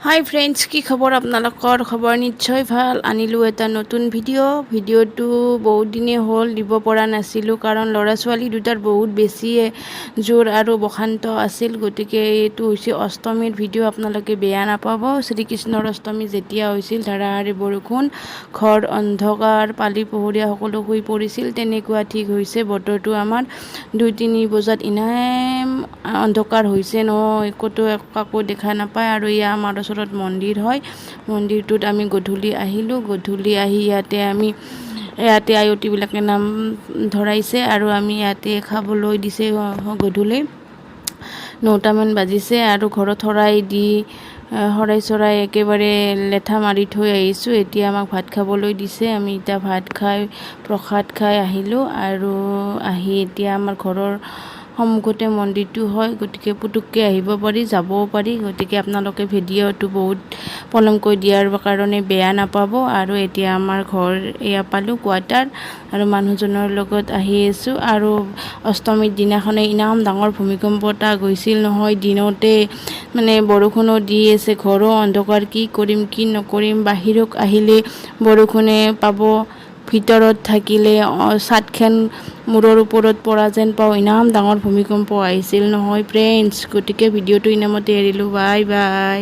হাই friends, কি খবৰ আপোনালোকৰ? খবৰ নিশ্চয় ভাল। আনিলোঁ এটা নতুন ভিডিঅ'টো বহুত দিনেই হ'ল দিব পৰা নাছিলোঁ, কাৰণ ল'ৰা ছোৱালী দুটাৰ বহুত বেছিয়ে জোৰ আৰু বসন্ত আছিল। গতিকে এইটো হৈছে অষ্টমীৰ ভিডিঅ'। আপোনালোকে বেয়া নাপাব। শ্ৰীকৃষ্ণৰ অষ্টমী যেতিয়া হৈছিল, ধাৰাসাৰি বৰষুণ, ঘৰ অন্ধকাৰ, পালি পহৰীয়া সকলো শুই পৰিছিল, তেনেকুৱা ঠিক হৈছে বতৰটো আমাৰ। 2-3 বজাত ইনাম অন্ধকাৰ হৈছে নহয়, ক'তো কাকো দেখা নাপায়। আৰু এয়া আমাৰ ওচৰত মন্দিৰ হয়। মন্দিৰটোত আমি গধূলি আহিলোঁ। গধূলি আহি ইয়াতে আয়তীবিলাকে নাম ধৰাইছে আৰু আমি ইয়াতে খাবলৈ দিছে। গধূলি 9টামান বাজিছে আৰু ঘৰত শৰাই চৰাই একেবাৰে লেঠা মাৰি থৈ আহিছোঁ। এতিয়া আমাক ভাত খাবলৈ দিছে। আমি এতিয়া ভাত খাই প্ৰসাদ খাই আহিলোঁ আৰু আহি এতিয়া আমাৰ ঘৰৰ সন্মুখতে মন্দিৰটো হয়। গতিকে পুতুককৈ আহিব পাৰি, যাবও পাৰি। গতিকে আপোনালোকে ভিডিঅ'টো বহুত পলমকৈ দিয়াৰ কাৰণে বেয়া নাপাব। আৰু এতিয়া আমাৰ ঘৰ এয়া পালোঁ, কোৱাৰ্টাৰ, আৰু মানুহজনৰ লগত আহি আছোঁ। আৰু অষ্টমীৰ দিনাখনে ইমান ডাঙৰ ভূমিকম্প এটা গৈছিল নহয়, দিনতে মানে বৰষুণো দি আছে, ঘৰো অন্ধকাৰ, কি কৰিম কি নকৰিম। বাহিৰত আহিলে বৰষুণে পাব, ভিতৰত থাকিলে ছাদখন মূৰৰ ওপৰত পৰা যেন পাওঁ। ইমান ডাঙৰ ভূমিকম্প আহিছিল নহয় ফ্ৰেণ্ডছ। গতিকে ভিডিঅ'টো ইনামতে এৰিলোঁ। Bye bye.